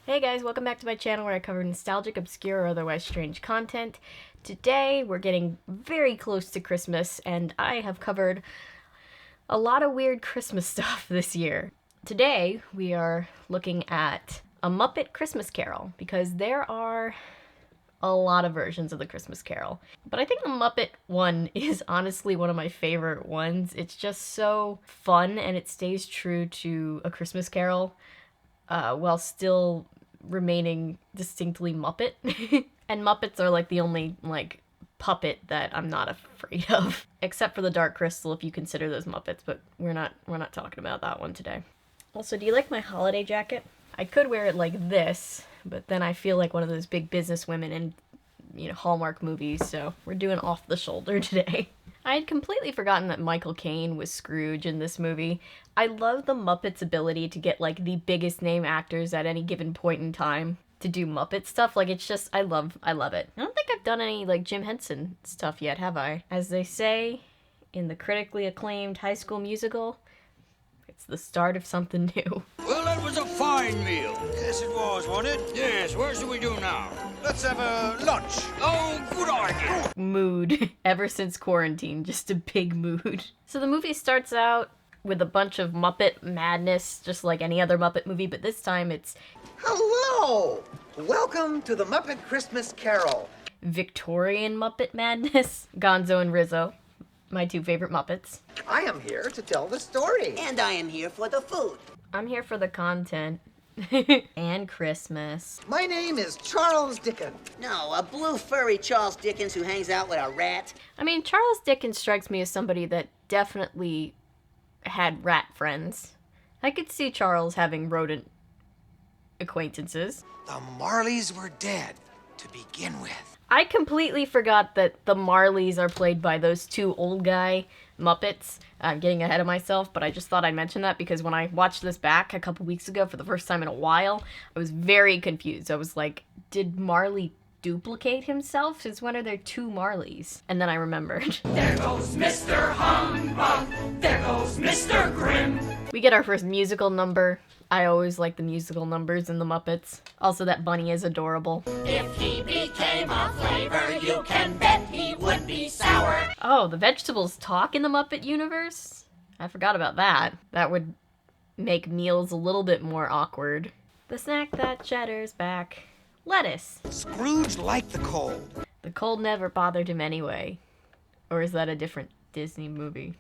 Hey guys, welcome back to my channel where I cover nostalgic, obscure, or otherwise strange content. Today we're getting very close to Christmas and I have covered a lot of weird Christmas stuff this year. Today we are looking at A Muppet Christmas Carol because there are a lot of versions of the Christmas Carol. But I think the Muppet one is honestly one of my favorite ones. It's just so fun and it stays true to A Christmas Carol while still remaining distinctly Muppet. And Muppets are like the only puppet that I'm not afraid of. Except for the Dark Crystal if you consider those Muppets, but we're not talking about that one today. Also, do you like my holiday jacket? I could wear it like this, but then I feel like one of those big business women in, Hallmark movies, so we're doing off the shoulder today. I had completely forgotten that Michael Cain was Scrooge in this movie. I love the Muppets' ability to get, the biggest name actors at any given point in time to do Muppet stuff. It's just, I love it. I don't think I've done any, Jim Henson stuff yet, have I? As they say in the critically acclaimed High School Musical, it's the start of something new. Well, that was a fine meal. Yes, it was, wasn't it? Yes, what should we do now? Let's have a lunch. Oh, good idea. Mood. Ever since quarantine, just a big mood. So the movie starts out with a bunch of Muppet madness, just like any other Muppet movie, but this time it's... Hello! Welcome to the Muppet Christmas Carol. Victorian Muppet madness. Gonzo and Rizzo, my two favorite Muppets. I am here to tell the story. And I am here for the food. I'm here for the content. And Christmas. My name is Charles Dickens. No, a blue furry Charles Dickens who hangs out with a rat. I mean, Charles Dickens strikes me as somebody that definitely had rat friends. I could see Charles having rodent acquaintances. The Marleys were dead to begin with. I completely forgot that the Marleys are played by those two old guy Muppets. I'm getting ahead of myself, but I just thought I'd mention that because when I watched this back a couple weeks ago for the first time in a while, I was very confused. I was like, did Marley duplicate himself? Since when are there two Marleys? And then I remembered. There goes Mr. Humbug, there goes Mr. Grim. We get our first musical number. I always like the musical numbers in the Muppets. Also, that bunny is adorable. If he became a flavor, you can bet he would be sour. Oh, the vegetables talk in the Muppet universe? I forgot about that. That would make meals a little bit more awkward. The snack that chatters back. Lettuce. Scrooge liked the cold. The cold never bothered him anyway. Or is that a different Disney movie?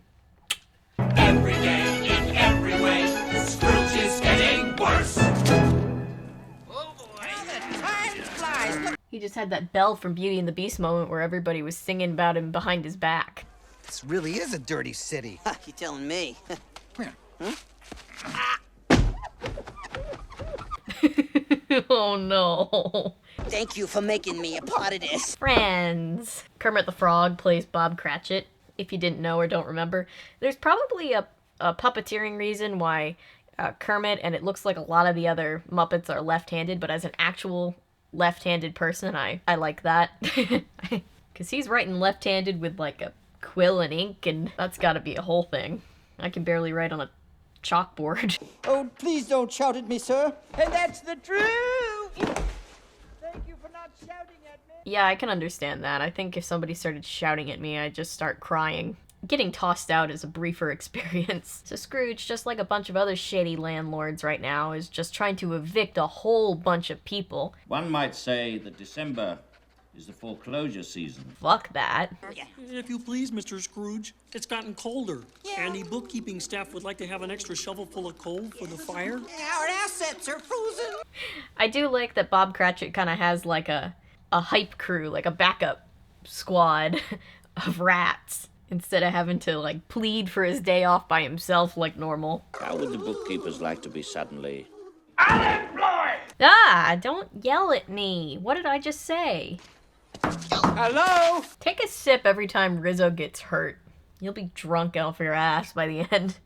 Every day, in every way, Scrooge is getting worse. Oh boy, the time flies. He just had that Belle from Beauty and the Beast moment where everybody was singing about him behind his back. This really is a dirty city. You telling me? Oh no. Thank you for making me a part of this. Friends. Kermit the Frog plays Bob Cratchit, if you didn't know or don't remember. There's probably a puppeteering reason why Kermit, and it looks like a lot of the other Muppets are left-handed, but as an actual left-handed person, I like that. Because he's writing left-handed with a quill and ink, and that's gotta be a whole thing. I can barely write on a chalkboard. Oh, please don't shout at me, sir. And that's the truth. Thank you for not shouting at me. Yeah, I can understand that. I think if somebody started shouting at me, I'd just start crying. Getting tossed out is a briefer experience. So Scrooge, just like a bunch of other shady landlords right now, is just trying to evict a whole bunch of people. One might say that December is the foreclosure season. Fuck that. If you please, Mr. Scrooge, it's gotten colder. And the bookkeeping staff would like to have an extra shovel full of coal for the fire. Our assets are frozen. I do like that Bob Cratchit kind of has a hype crew, a backup squad of rats, instead of having to plead for his day off by himself like normal. How would the bookkeepers like to be suddenly Unemployed! Ah, don't yell at me. What did I just say? Hello? Take a sip every time Rizzo gets hurt. You'll be drunk off your ass by the end.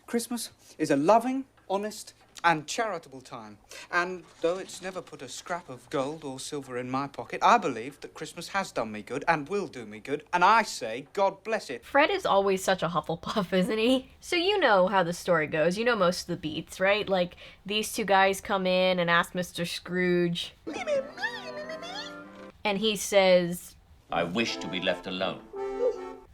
Christmas is a loving, honest, and charitable time. And though it's never put a scrap of gold or silver in my pocket, I believe that Christmas has done me good and will do me good, and I say, God bless it. Fred is always such a Hufflepuff, isn't he? So you know how the story goes. You know most of the beats, right? Like, these two guys come in and ask Mr. Scrooge. And he says, I wish to be left alone.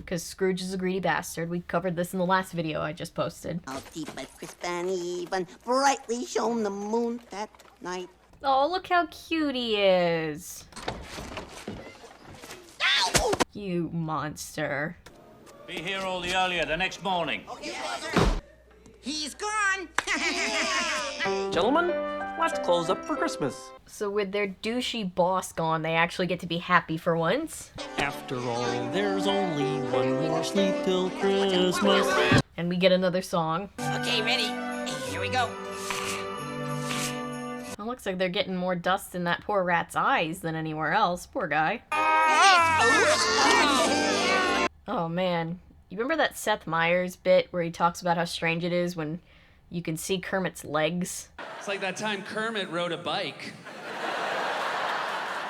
because Scrooge is a greedy bastard. We covered this in the last video I just posted. How deep at crisp and even, brightly shone the moon that night. Oh, look how cute he is. Ow! You monster. Be here all the earlier the next morning. Okay, Father. He's gone! Gentlemen, let's close up for Christmas. So with their douchey boss gone, they actually get to be happy for once. After all, there's only one more sleep till Christmas. And we get another song. Okay, ready? Here we go. It looks like they're getting more dust in that poor rat's eyes than anywhere else. Poor guy. Oh man. You remember that Seth Meyers bit where he talks about how strange it is when you can see Kermit's legs? It's like that time Kermit rode a bike.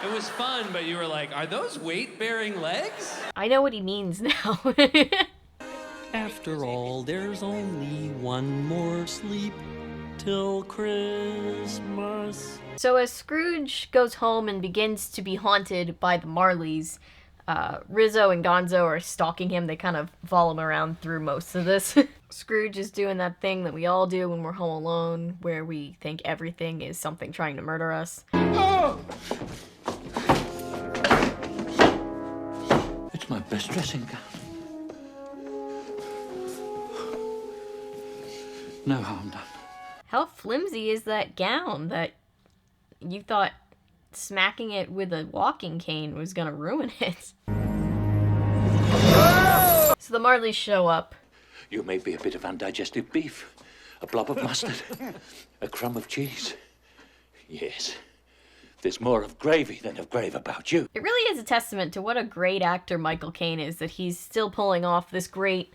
It was fun, but you were like, are those weight-bearing legs? I know what he means now. After all, there's only one more sleep till Christmas. So as Scrooge goes home and begins to be haunted by the Marleys, Rizzo and Gonzo are stalking him. They kind of follow him around through most of this. Scrooge is doing that thing that we all do when we're home alone, where we think everything is something trying to murder us. Oh! It's my best dressing gown. No harm done. How flimsy is that gown that you thought smacking it with a walking cane was gonna ruin it? So the Marleys show up. You may be a bit of undigested beef, a blob of mustard, a crumb of cheese. Yes, there's more of gravy than of grave about you. It really is a testament to what a great actor Michael Cain is, that he's still pulling off this great,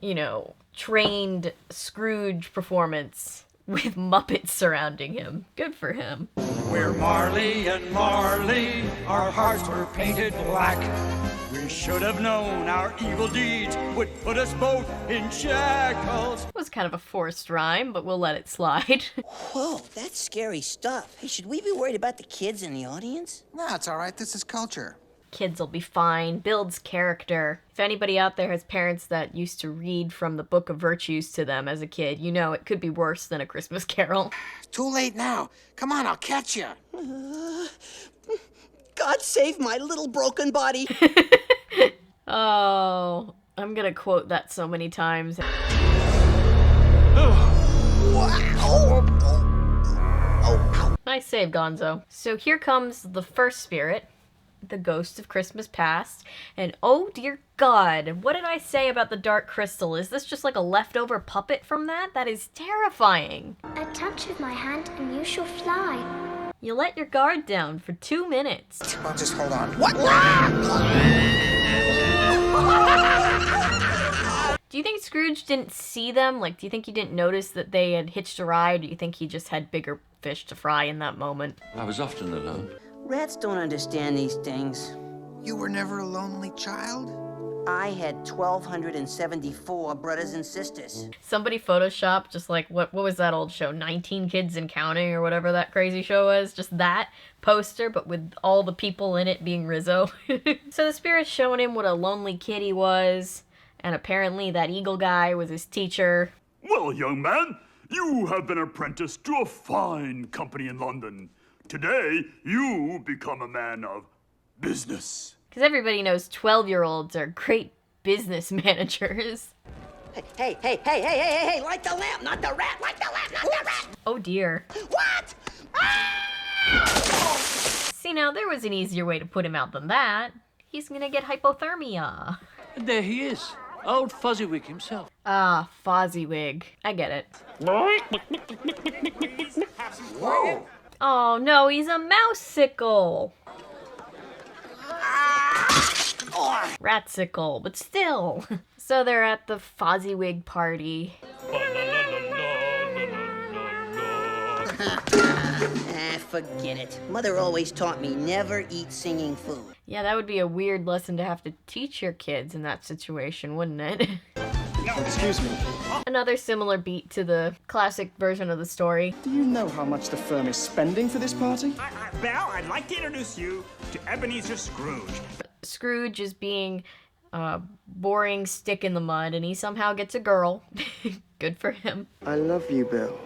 you know, trained Scrooge performance with Muppets surrounding him. Good for him. We're Marley and Marley, our hearts were painted black. We should have known our evil deeds would put us both in shackles. It was kind of a forced rhyme, but we'll let it slide. Whoa, that's scary stuff. Hey, should we be worried about the kids in the audience? No, it's all right. This is culture. Kids will be fine. Builds character. If anybody out there has parents that used to read from the Book of Virtues to them as a kid, you know it could be worse than A Christmas Carol. Too late now. Come on, I'll catch you. God save my little broken body. Oh, I'm gonna quote that so many times. Nice save, Gonzo. So here comes the first spirit, the ghost of Christmas past, and oh dear God, what did I say about the dark crystal? Is this just like a leftover puppet from that? That is terrifying. A touch of my hand and you shall fly. You let your guard down for 2 minutes. Well, just hold on. What? Do you think Scrooge didn't see them? Like, do you think he didn't notice that they had hitched a ride? Or do you think he just had bigger fish to fry in that moment? I was often alone. Rats don't understand these things. You were never a lonely child? I had 1,274 brothers and sisters. Somebody photoshopped just like, what was that old show? 19 Kids and Counting or whatever that crazy show was. Just that poster, but with all the people in it being Rizzo. So the spirit's showing him what a lonely kid he was. And apparently that eagle guy was his teacher. Well, young man, you have been apprenticed to a fine company in London. Today, you become a man of business. Because everybody knows 12-year-olds are great business managers. Hey, light the lamp, not the rat, light the lamp, not the rat! Oh dear. What? See, now there was an easier way to put him out than that. He's gonna get hypothermia. And there he is, old Fuzzy-Wig himself. Ah, Fozziewig. I get it. Whoa. Oh no, he's a mouse-sickle. Ratsicle, but still. So they're at the Fozziewig party. Forget it. Mother always taught me never eat singing food. Yeah, that would be a weird lesson to have to teach your kids in that situation, wouldn't it? No, excuse me. Another similar beat to the classic version of the story. Do you know how much the firm is spending for this party? Belle, I'd like to introduce you to Ebeneezer Scrooge. Scrooge is being a boring stick in the mud, and he somehow gets a girl. Good for him. I love you, Bill.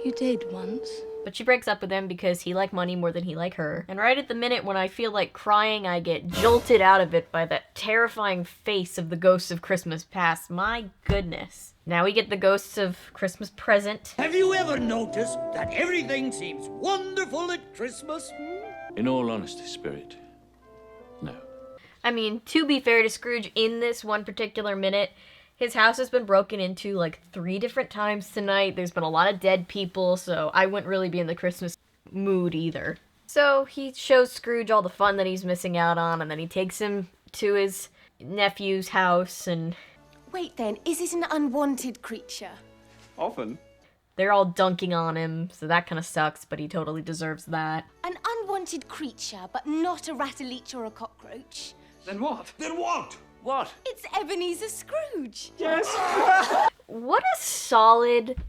You did once. But she breaks up with him because he liked money more than he liked her. And right at the minute when I feel like crying, I get jolted out of it by that terrifying face of the ghosts of Christmas past. My goodness. Now we get the ghosts of Christmas present. Have you ever noticed that everything seems wonderful at Christmas? In all honesty, Spirit, no. I mean, to be fair to Scrooge, in this one particular minute, his house has been broken into like 3 different times tonight. There's been a lot of dead people, so I wouldn't really be in the Christmas mood either. So he shows Scrooge all the fun that he's missing out on, and then he takes him to his nephew's house, and... Wait then, is it an unwanted creature? Often. They're all dunking on him, so that kind of sucks, but he totally deserves that. An unwanted creature, but not a rat-a-leech or a cockroach. Then what? Then what? What? It's Ebeneezer Scrooge. Yes. What a solid,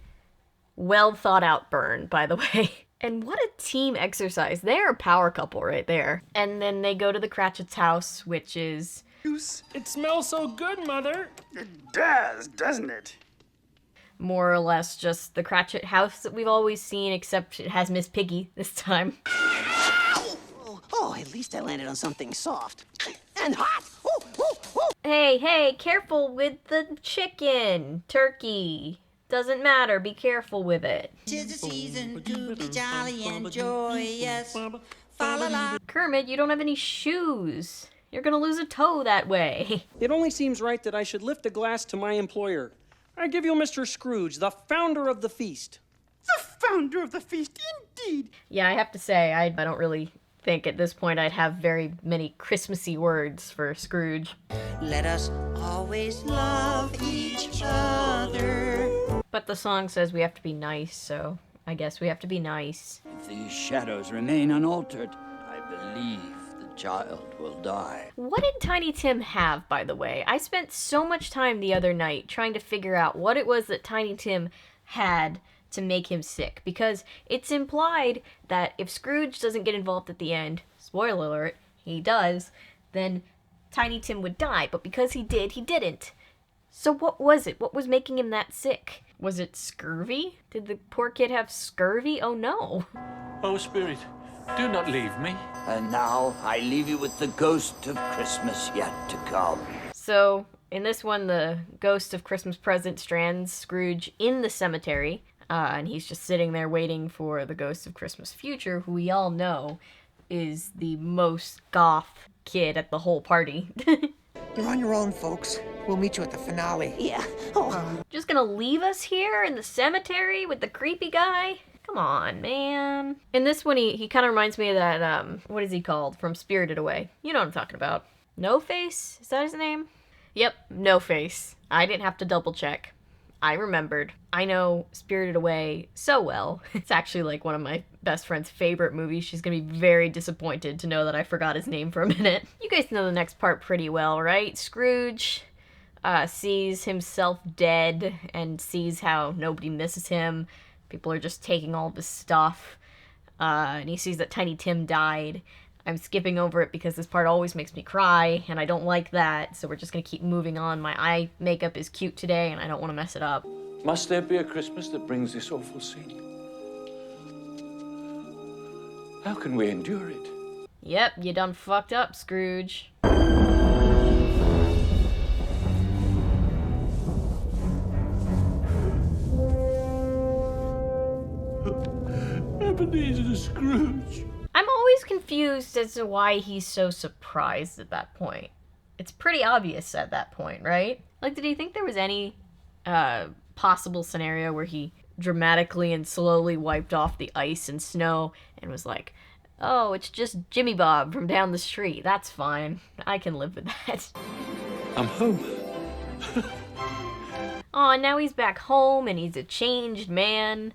well-thought-out burn, by the way. And what a team exercise. They're a power couple right there. And then they go to the Cratchit's house, which is... It smells so good, Mother. It does, doesn't it? more or less just the Cratchit house that we've always seen, except it has Miss Piggy this time. Oh, at least I landed on something soft. And hot! Hey, careful with the chicken. Turkey. Doesn't matter, be careful with it. 'Tis the season to be jolly and joyous. Fa-la-la. Kermit, you don't have any shoes. You're gonna lose a toe that way. It only seems right that I should lift a glass to my employer. I give you Mr. Scrooge, the founder of the feast. The founder of the feast, indeed. Yeah, I have to say, I don't really think at this point I'd have very many Christmassy words for Scrooge. Let us always love each other. But the song says we have to be nice, so I guess we have to be nice. If these shadows remain unaltered, I believe the child will die. What did Tiny Tim have, by the way? I spent so much time the other night trying to figure out what it was that Tiny Tim had to make him sick, because it's implied that if Scrooge doesn't get involved at the end, spoiler alert, he does, then Tiny Tim would die, but because he did, he didn't. So what was it? What was making him that sick? Was it scurvy? Did the poor kid have scurvy? Oh no. Oh, Spirit, do not leave me. And now I leave you with the ghost of Christmas yet to come. So, in this one, the ghost of Christmas present strands Scrooge in the cemetery, and he's just sitting there waiting for the ghost of Christmas future, who we all know is the most goth kid at the whole party. You're on your own, folks. We'll meet you at the finale. Yeah. Just gonna leave us here in the cemetery with the creepy guy? Come on, man. In this one, he kind of reminds me of that, what is he called? From Spirited Away. You know what I'm talking about. No Face? Is that his name? Yep, No Face. I didn't have to double check. I remembered. I know Spirited Away so well. It's actually like one of my best friend's favorite movies. She's gonna be very disappointed to know that I forgot his name for a minute. You guys know the next part pretty well, right? Scrooge sees himself dead and sees how nobody misses him. People are just taking all of his stuff. And he sees that Tiny Tim died. I'm skipping over it because this part always makes me cry, and I don't like that, so we're just gonna keep moving on. My eye makeup is cute today, and I don't want to mess it up. Must there be a Christmas that brings this awful scene? How can we endure it? Yep, you done fucked up, Scrooge. Ebeneezer Scrooge. I'm always confused as to why he's so surprised at that point. It's pretty obvious at that point, right? Like, did he think there was any possible scenario where he dramatically and slowly wiped off the ice and snow and was like, oh, it's just Jimmy Bob from down the street. That's fine. I can live with that. I'm home. Aw, now he's back home and he's a changed man.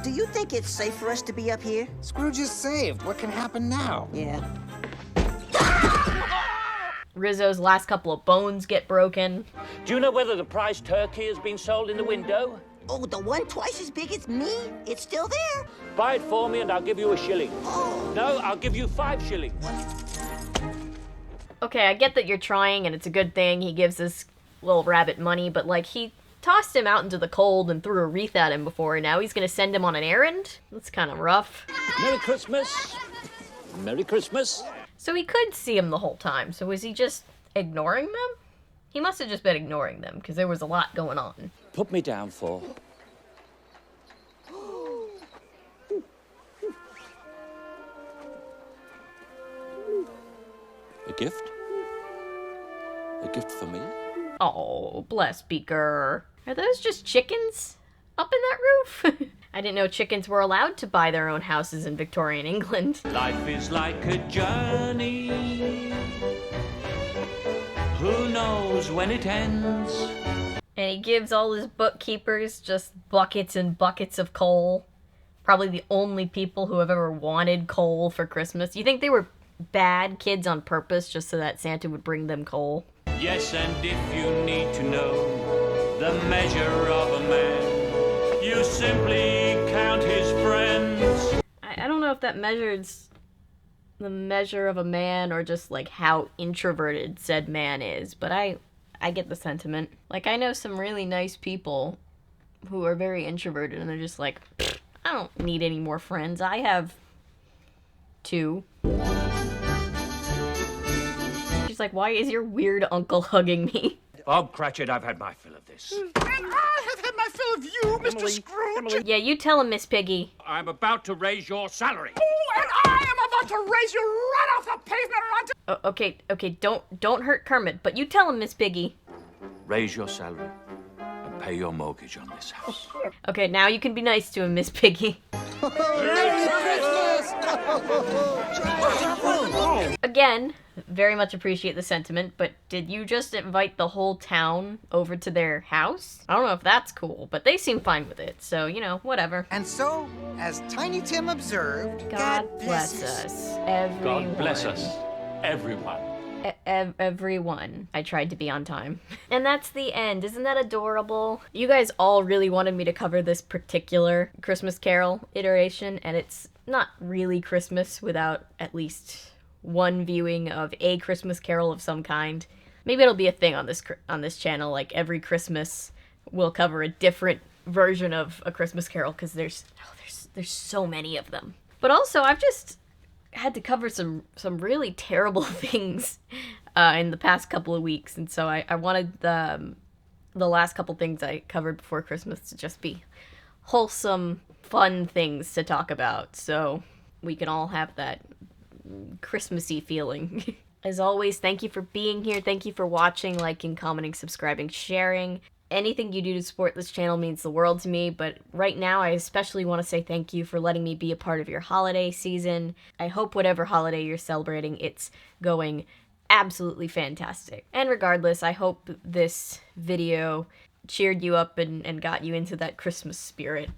Do you think it's safe for us to be up here? Scrooge is saved. What can happen now? Yeah. Rizzo's last couple of bones get broken. Do you know whether the prize turkey has been sold in the window? Oh, the one twice as big as me? It's still there? Buy it for me and I'll give you a shilling. Oh. No, I'll give you 5 shillings. Okay, I get that you're trying and it's a good thing. He gives this little rabbit money, but like he tossed him out into the cold and threw a wreath at him before, and now he's gonna send him on an errand? That's kind of rough. Merry Christmas. Merry Christmas. So he could see him the whole time, so was he just ignoring them? He must have just been ignoring them, because there was a lot going on. Put me down for... a gift? A gift for me? Oh, bless Beaker. Are those just chickens up in that roof? I didn't know chickens were allowed to buy their own houses in Victorian England. Life is like a journey. Who knows when it ends? And he gives all his bookkeepers just buckets and buckets of coal. Probably the only people who have ever wanted coal for Christmas. You think they were bad kids on purpose just so that Santa would bring them coal? Yes, and if you need to know the measure of a man, you simply count his friends. I don't know if that measures the measure of a man or just like how introverted said man is, but I get the sentiment. Like, I know some really nice people who are very introverted and they're just like, I don't need any more friends. I have 2. She's like, why is your weird uncle hugging me? Bob Cratchit, I've had my fill of this. And I have had my fill of you, Mr. Scrooge. Yeah, you tell him, Miss Piggy. I'm about to raise your salary. Oh, and I am about to raise you right off the pavement onto... Okay, don't hurt Kermit, but you tell him, Miss Piggy. Raise your salary and pay your mortgage on this house. Okay, now you can be nice to him, Miss Piggy. Merry Christmas! Again, very much appreciate the sentiment, but did you just invite the whole town over to their house? I don't know if that's cool, but they seem fine with it, so, you know, whatever. And so, as Tiny Tim observed, God bless us, everyone. God bless us, everyone. Everyone. I tried to be on time. And that's the end. Isn't that adorable? You guys all really wanted me to cover this particular Christmas Carol iteration, and it's not really Christmas without at least one viewing of a Christmas Carol of some kind. Maybe it'll be a thing on this channel, like every Christmas we'll cover a different version of a Christmas Carol, because there's so many of them. But also, I've just had to cover some really terrible things in the past couple of weeks, and so I wanted the last couple things I covered before Christmas to just be wholesome, fun things to talk about, so we can all have that Christmassy feeling. As always, thank you for being here. Thank you for watching, liking, commenting, subscribing, sharing. Anything you do to support this channel means the world to me, but right now I especially want to say thank you for letting me be a part of your holiday season. I hope whatever holiday you're celebrating, it's going absolutely fantastic. And regardless, I hope this video cheered you up and got you into that Christmas spirit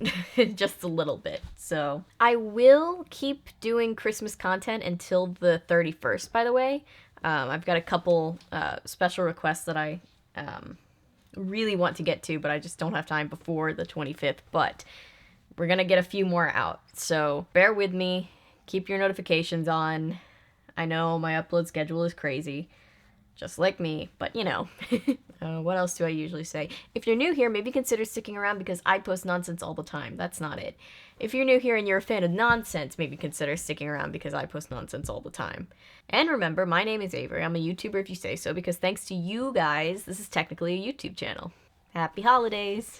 just a little bit. So I will keep doing Christmas content until the 31st, by the way. I've got a couple special requests that I really want to get to, but I just don't have time before the 25th, but we're gonna get a few more out, so bear with me, keep your notifications on. I know my upload schedule is crazy, just like me, but you know. What else do I usually say? If you're new here, maybe consider sticking around because I post nonsense all the time. That's not it. If you're new here and you're a fan of nonsense, maybe consider sticking around because I post nonsense all the time. And remember, my name is Avery. I'm a YouTuber if you say so, because thanks to you guys, this is technically a YouTube channel. Happy holidays!